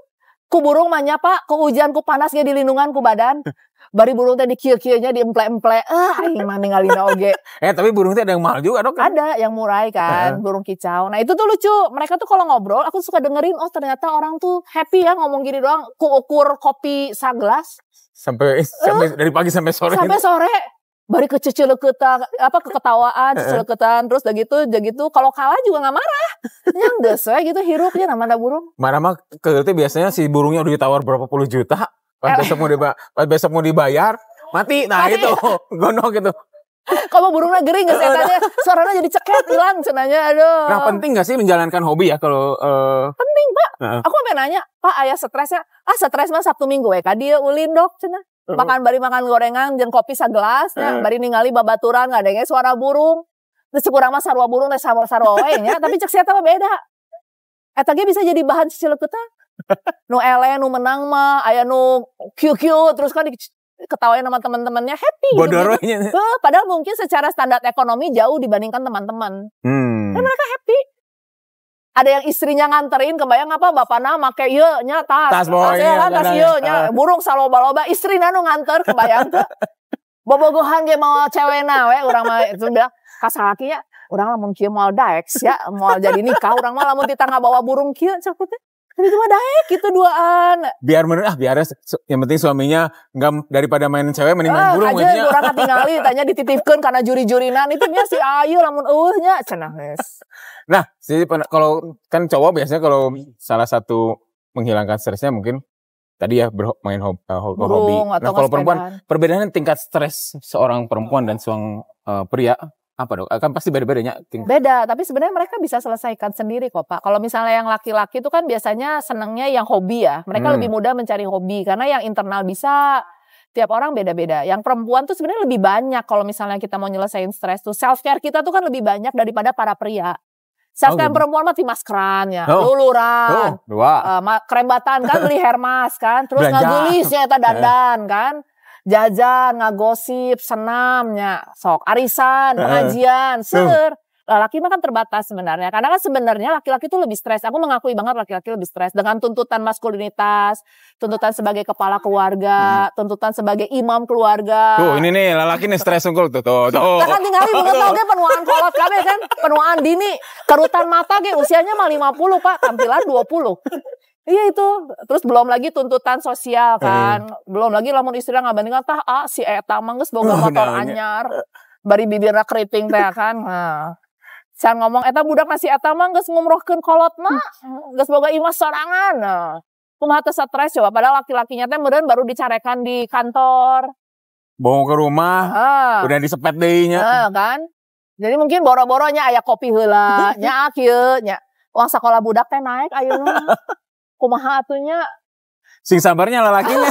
Ku burung mah Pak, ku hujan, ku panas ge dilindungan ku badan. Bari burung teh dikieu-kieunya diemple-emple. Aing mah ningalina oge. Tapi burung teh ada yang mahal juga, Dok. Ada yang murah kan, burung kicau. Nah, itu tuh lucu. Mereka tuh kalau ngobrol, aku suka dengerin, oh ternyata orang tuh happy ya ngomong gini doang. Ku ukur kopi segelas. Sampai dari pagi sampai sore. Sampai sore. Bari kececeleketan, keketawaan, ceceleketan, terus udah gitu, kalau kalah juga nggak marah. Yang deswe gitu hirupnya namanya burung. Marah mah itu biasanya si burungnya udah ditawar berapa puluh juta, pas besok mau dibayar, mati. Nah itu, gonok gitu. Kalau burungnya gering nggak setannya, suaranya jadi ceket hilang cenanya, aduh. Nah penting nggak sih menjalankan hobi ya kalau? Penting Pak. Aku sampai nanya, Pak ayah stresnya? Stres mah Sabtu Minggu ya, dia ulin dok cenah. Makan gorengan jeung kopi sagelas nya bari ningali babaturan ngadenge suara burung. Terus kurang mah sarua burung teh sarua we nya, tapi cek sia teh beda. Eta ge bisa jadi bahan cicileukeutna. Nu ele nu menang mah aya nu kieu-kieu terus kan ketawain sama teman-temannya happy gitu. Padahal mungkin secara standar ekonomi jauh dibandingkan teman-teman. Dan mereka happy. Ada yang istrinya nganterin, kebayang apa bapakna make ieu nya tas ieu nya burung saloba-loba istrina nu nganter, kebayang teu. Bobogohan ge mau cewena we urang mah itu bilang ka salakinya urang lamun kieu moal daek ya moal jadi nikah urang mah lamun ditangga bawa burung kieu cek teh. Tapi cuma daek gitu duaan. Biar yang penting suaminya enggak daripada mainin cewek mending main burung gitu ya. Urang katingali tanya dititipkeun kana juri-jurinan itu nya si ayu lamun nya cenah geus. Nah, kalau kan cowok biasanya kalau salah satu menghilangkan stresnya mungkin tadi ya main hobi. Nah, kalau perempuan perbedaannya tingkat stres seorang perempuan dan seorang pria apa dok? Kan pasti beda-bedanya. Beda, tapi sebenarnya mereka bisa selesaikan sendiri kok Pak. Kalau misalnya yang laki-laki itu kan biasanya senangnya yang hobi ya. Mereka lebih mudah mencari hobi karena yang internal bisa. Tiap orang beda-beda. Yang perempuan tuh sebenarnya lebih banyak kalau misalnya kita mau nyelesain stres tuh. Self care kita tuh kan lebih banyak daripada para pria. Self care perempuan mah maskeran ya, luluran, krembatan kan beli Hermas kan, terus ngagulisnya eta dandan kan. Jajan, ngagosip, senamnya, sok arisan, pengajian, laki mah kan terbatas sebenarnya. Karena kan sebenarnya laki-laki tuh lebih stres. Aku mengakui banget laki-laki lebih stres dengan tuntutan maskulinitas, tuntutan sebagai kepala keluarga, tuntutan sebagai imam keluarga. Tuh, ini nih laki nih stres unggul tuh. Kan tinggal bunga tau ge penuaan kolot kabeh kan, penuaan dini, kerutan mata ge usianya mah 50 Pak, tampilan 20. Iya itu, terus belum lagi tuntutan sosial kan, belum lagi lamun istri ngabandingkan tah si eta mah geus boga motor anyar, bari bibirna keriting teh kan. Can ngomong eta budak masih eta mah geus ngumrohkeun kolot mah, geus boga imas sorangan. Kumaha teu stres coba padahal laki-lakinya teh meureun baru dicarekan di kantor. Bawa ke rumah, udah disepet deui nya. Kan. Jadi mungkin boro-boronya aya kopi heula, nya kieu nya. Uang sekolah budak teh naik ayeuna. Kumaha atunya sing sabarnya lalakinya.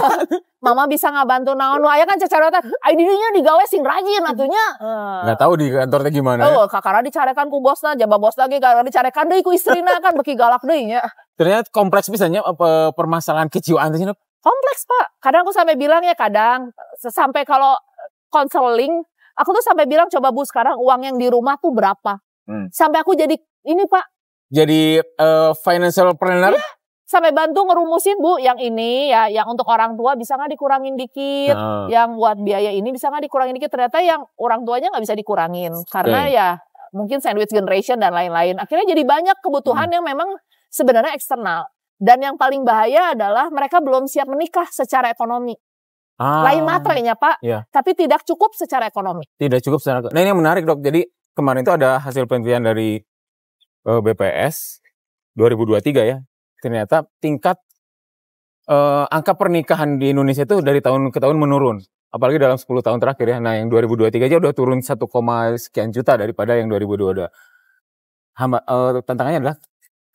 Mama bisa ngabantu naon nu aya kan cacarota ai dirinya digawe sing rajin atunya. Enggak tahu di kantor teh gimana. Kakara dicarekan ku bosna, jaba bos lagi kakara dicarekan deui ku istrina kan beki galak deui nya. Ternyata kompleks pisannya permasalahan kejiwaan teh. Kompleks Pak. Kadang aku sampai bilang ya sampai kalau konseling aku tuh sampai bilang coba Bu sekarang uang yang di rumah tuh berapa. Sampai aku jadi ini Pak. Jadi financial planner. sampai bantu ngerumusin Bu, yang ini ya, yang untuk orang tua bisa nggak dikurangin dikit, yang buat biaya ini bisa nggak dikurangin dikit. Ternyata yang orang tuanya nggak bisa dikurangin karena ya mungkin sandwich generation dan lain-lain. Akhirnya jadi banyak kebutuhan yang memang sebenarnya eksternal. Dan yang paling bahaya adalah mereka belum siap menikah secara ekonomi. Lain matrenya Pak, tapi tidak cukup secara ekonomi. Tidak cukup secara ekonomi. Nah ini yang menarik Dok, jadi kemarin itu ada hasil penelitian dari BPS 2023 ya. Ternyata tingkat angka pernikahan di Indonesia itu dari tahun ke tahun menurun. Apalagi dalam 10 tahun terakhir ya. Nah yang 2023 aja udah turun 1, sekian juta daripada yang 2022. Tantangannya adalah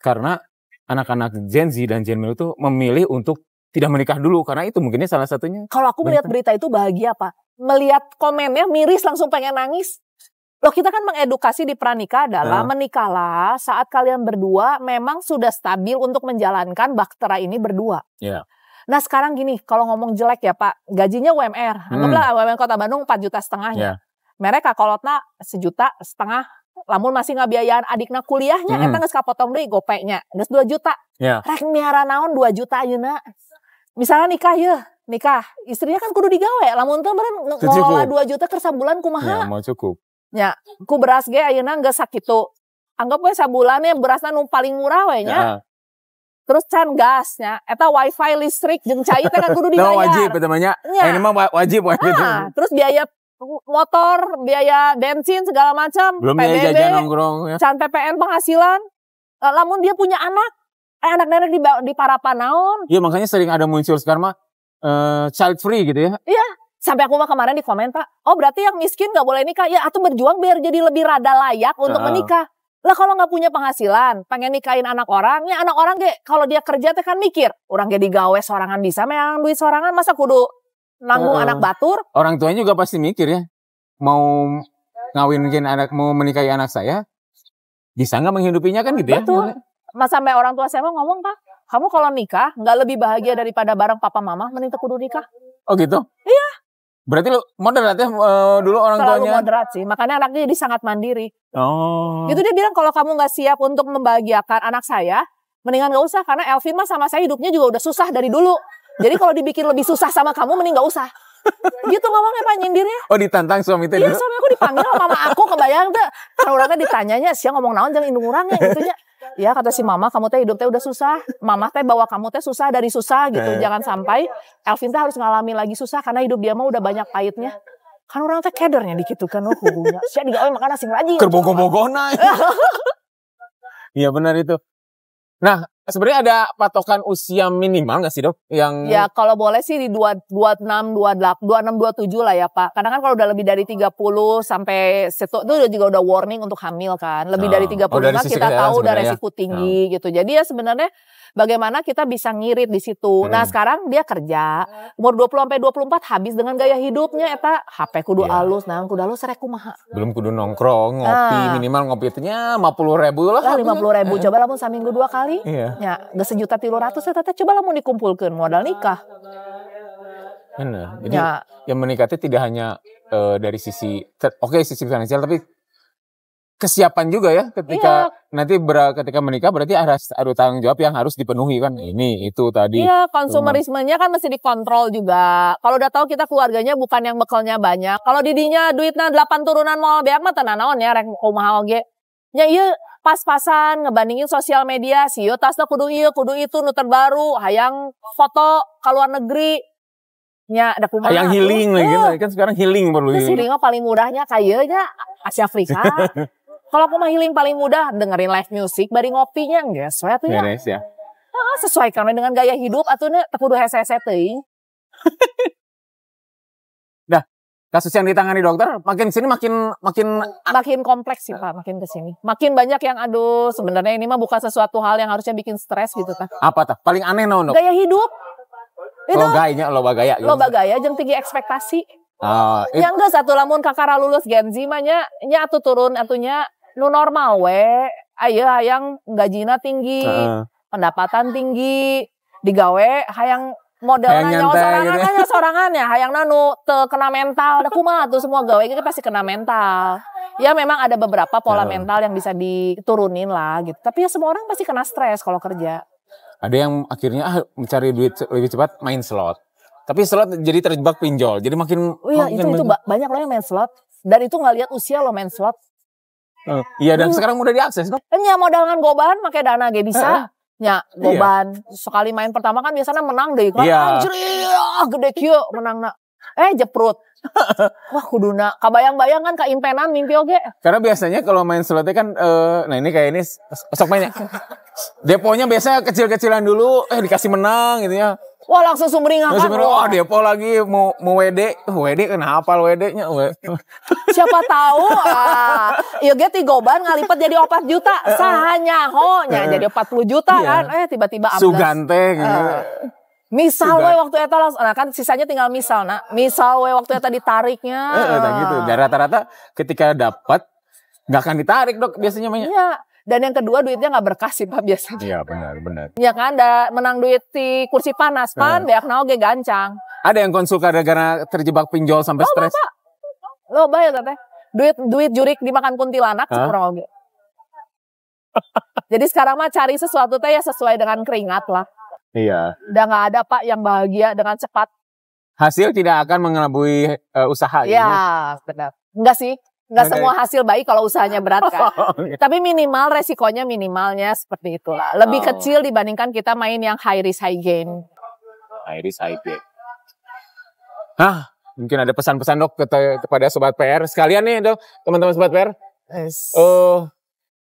karena anak-anak Gen Z dan Gen Millennial itu memilih untuk tidak menikah dulu. Karena itu mungkinnya salah satunya. Kalau aku melihat berita itu bahagia Pak. Melihat komennya miris langsung pengen nangis. Loh kita kan mengedukasi di pranikah adalah menikahlah saat kalian berdua memang sudah stabil untuk menjalankan bahtera ini berdua. Nah sekarang gini, kalau ngomong jelek ya Pak, gajinya UMR. Anggaplah UMR Kota Bandung 4,5 juta. Mereka kolotna 1,5 juta. Lamun masih ngabiayaan adikna kuliahnya, eta geus kapotong deui gopenya, geus 2 juta. Rek miara naon 2 juta ayeuna. Misalnya nikah, istrinya kan kudu digawe. Lamun teu beureun ngelola 2 juta keur sabulan kumaha? Ya, mau cukup. Ya, ku beras ge ayeuna geus sakitu. Anggap we sabulan ya berasna nu paling murah we nya. Terus can gasnya, eta wifi listrik jeung cai teh kan kudu dibayar. Wajib eta mah nya. Ini mah wajib. Terus biaya motor, biaya bensin segala macam, belum biaya jajan nongkrong ya. Can PPN penghasilan. Lamun dia punya anak nenek di parapan naon. Iya makanya sering ada muncul sekarang mah child free gitu ya. Iya. Sampai aku mah kemarin di komen Pak, oh berarti yang miskin gak boleh nikah. Ya atuh berjuang biar jadi lebih rada layak untuk menikah. Lah kalau gak punya penghasilan, pengen nikahin anak orang, ya anak orang kalau dia kerja teh kan mikir. Orang ge digawe sorangan bisa, memang duit sorangan masa kudu nanggung anak batur. Orang tuanya juga pasti mikir ya, mau ngawinin mau menikahi anak saya, bisa gak menghidupinya kan gitu ya. Betul. Mas sampai orang tua saya mau ngomong Pak, kamu kalau nikah gak lebih bahagia daripada bareng papa mama, mending kudu nikah. Oh gitu? Iya. Berarti lu moderat ya dulu orang tuanya? Selalu moderat sih, makanya anaknya jadi sangat mandiri. Gitu dia bilang kalau kamu gak siap untuk membahagiakan anak saya, mendingan gak usah. Karena Elvin mah sama saya hidupnya juga udah susah dari dulu. Jadi kalau dibikin lebih susah sama kamu, mending gak usah. Gitu ngomongnya Pak nyindirnya. Oh ditantang suami teh? Iya suami aku dipanggil sama mama aku, kebayang tuh. Karena orangnya ditanyanya, siang ngomong naon jangan indung orangnya gitunya. Ya kata si mama, kamu teh hidup teh udah susah. Mama teh bawa kamu teh susah dari susah gitu. Jangan sampai Elvin teh harus ngalamin lagi susah karena hidup dia mah udah banyak pahitnya. Kan orang teh kedernya dikit kan hubungnya. Sia digawe makan asing lagi. Kerbogo-bogona. Iya benar itu. Nah, sebenarnya ada patokan usia minimal nggak sih Dok? Yang ya kalau boleh sih di 26, 27 lah ya Pak. Karena kan kalau udah lebih dari 30 sampai itu juga udah warning untuk hamil kan. Lebih dari 30 kan kita tahu udah resiko tinggi gitu. Jadi ya sebenarnya bagaimana kita bisa ngirit di situ. Nah sekarang dia kerja, umur 20 sampai 24 habis dengan gaya hidupnya eta HP kudu alus, nah kudu alus rek kumaha. Belum kudu nongkrong, ngopi, minimal ngopi itunya 50.000 lah. 50.000 coba lamun saminggu 2 kali. Ya, geus 1.300.000 eta teh coba lamun dikumpulkeun modal nikah. Benar. Jadi yang menikah itu tidak hanya dari sisi sisi finansial tapi kesiapan juga ya ketika nanti ketika menikah berarti ada tanggung jawab yang harus dipenuhi kan ini itu tadi. Iya konsumerismenya kan mesti dikontrol juga. Kalau udah tahu kita keluarganya bukan yang bekalnya banyak. Kalau didinya duitnya 8 turunan mau beak mah tenan naon ya rek kumaha oge. Nya ieu pas-pasan ngebandingin sosial media sih yo tasna kudu ieu kudu itu nu terbaru hayang foto ke luar negeri. Nya ada kumaha. Hayang healing lagi kan sekarang healing perlu. Healing paling mudahnya kayaknya Asia Afrika. Kalau aku mah healing paling mudah dengerin live music bari ngopinya geus we atuh ya. Sesuaikan dengan gaya hidup atuh kudu hese-hese teuing. Nah, kasus yang ditangani dokter makin sini makin kompleks sih Pak, makin kesini. Makin banyak yang aduh sebenarnya ini mah bukan sesuatu hal yang harusnya bikin stres gitu kan. Apa tah? Paling aneh naon, Dok? Gaya hidup. Loba gaya jeung tinggi ekspektasi. Yang enggak satu lamun kakara lulus Gen Z mah nya atuh turun atunya nu normal we. Ayeuna hayang gajina tinggi, pendapatan tinggi, digawe hayang modelna nyawa sorangan ya, hayangna nu teu kena mental. Da kumaha tuh semua gawe ge pasti kena mental. Ya memang ada beberapa pola mental yang bisa diturunin lah gitu. Tapi ya semua orang pasti kena stres kalau kerja. Ada yang akhirnya mencari duit lebih cepat main slot. Tapi slot jadi terjebak pinjol. Jadi makin itu banyak loh yang main slot. Dan itu nggak lihat usia lo main slot. Iya dan sekarang mudah diakses dok. Nya modal dengan goban pakai dana ge bisa. Nya goban sekali main pertama kan biasanya menang deh. Anjir gede kieu menangna. Jeprut. Wah kuduna kabayang-bayang kan kaimpenan mimpi oge. Karena biasanya kalau main slotnya kan nah ini kayak ini sok mainnya. Deponya biasanya kecil-kecilan dulu dikasih menang gitu ya. Wah langsung sumringah kan. Wah depo lagi mau WD. WD kenapa WD-nya? Siapa tahu ieu ge ti goban ngalipet jadi 4 juta. Saha nyaho nya jadi 40 juta kan. Tiba-tiba ambles. Sugante gitu. Misal we waktu eta langsung, nah kan sisanya tinggal misal misal we waktu eta ditariknya. Gitu. Dan rata-rata ketika dapat nggak akan ditarik dok biasanya banyak. Iya. Dan yang kedua duitnya nggak berkas sih Pak biasanya. Iya benar. Iya kan menang duit di kursi panas pan beak naon ge gancang. Ada yang konsul gara-gara terjebak pinjol sampai stres. Lo bayar teh. Duit jurik dimakan kuntilanak kurang oge. Jadi sekarang mah cari sesuatu teh ya sesuai dengan keringat lah. Iya. Udah nggak ada Pak yang bahagia dengan cepat. Hasil tidak akan mengelabui usaha. Ya benar. Enggak sih. Enggak semua hasil baik kalau usahanya berat kan. Tapi minimal resikonya minimalnya seperti itulah. Lebih kecil dibandingkan kita main yang high risk high gain. High risk high gain. Mungkin ada pesan-pesan dok kepada Sobat PR. Sekalian nih dok, teman-teman Sobat PR. Yes.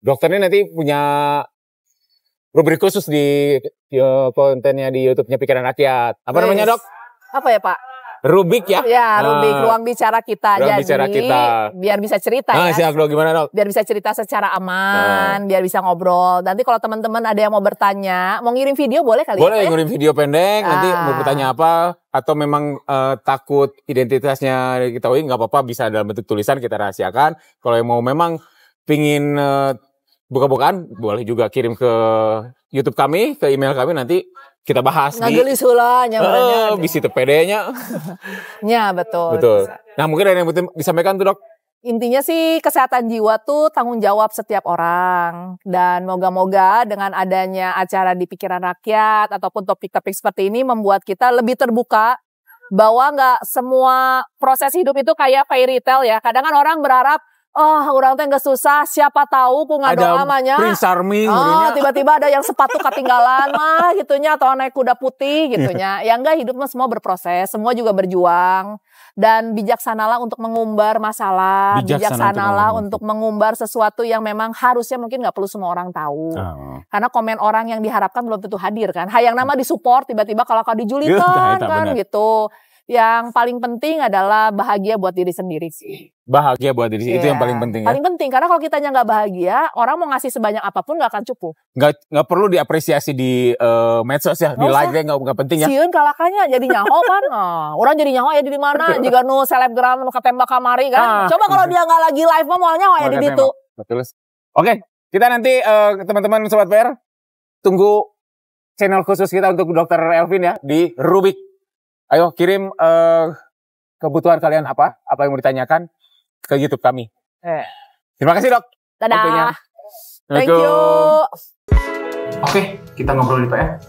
Dokter ini nanti punya rubrik khusus di kontennya di YouTube-nya Pikiran Rakyat. Apa namanya dok? Apa ya Pak? Rubik ya? Ya, rubik ruang bicara kita. Biar bisa cerita ya. Siap dok, gimana dok? Biar bisa cerita secara aman, biar bisa ngobrol. Nanti kalau teman-teman ada yang mau bertanya, mau ngirim video boleh kali boleh, ngirim video pendek, nanti mau bertanya apa, atau memang takut identitasnya diketahui, nggak apa-apa, bisa dalam bentuk tulisan kita rahasiakan. Kalau yang mau memang pingin buka-bukaan, boleh juga kirim ke YouTube kami, ke email kami, nanti kita bahas ngagelis heula nya bisi PD-nya. Ya, betul. Nah, mungkin ada yang disampaikan tuh, Dok. Intinya sih kesehatan jiwa tuh tanggung jawab setiap orang. Dan moga-moga dengan adanya acara di Pikiran Rakyat ataupun topik-topik seperti ini membuat kita lebih terbuka bahwa nggak semua proses hidup itu kayak fairy tale ya. Kadang kan orang berharap orang teh nggak susah, siapa tahu ku ngadoa namanya. Prince Charming. Tiba-tiba ada yang sepatu ketinggalan mah gitunya, atau naik kuda putih gitunya. Ya enggak, hidup mah semua berproses, semua juga berjuang. Dan bijaksanalah untuk mengumbar masalah, bijaksanalah untuk mengumbar sesuatu yang memang harusnya mungkin nggak perlu semua orang tahu. Karena komen orang yang diharapkan belum tentu hadir kan. Hayang nama disupport, tiba-tiba kalau kau dijulitan kan gitu. Yang paling penting adalah bahagia buat diri sendiri sih. Bahagia buat diri itu yang paling penting. Paling penting, karena kalau kitanya nggak bahagia, orang mau ngasih sebanyak apapun nggak akan cukup. Nggak perlu diapresiasi di medsos ya, di like deh nggak penting ya. Sieun kalakannya jadi nyaho kan, orang jadi nyaho ya di mana? Jika nu selebgram nu ketembak kamari kan. Coba kalau dia nggak lagi live mah mau nyaho ya di situ. Betul. Oke, kita nanti teman-teman Sobat PR tunggu channel khusus kita untuk Dr. Elvin ya di Rubik. Ayo kirim kebutuhan kalian apa yang mau ditanyakan ke YouTube kami. Terima kasih dok. Dadah. Thank you. Oke, kita ngobrol di PR.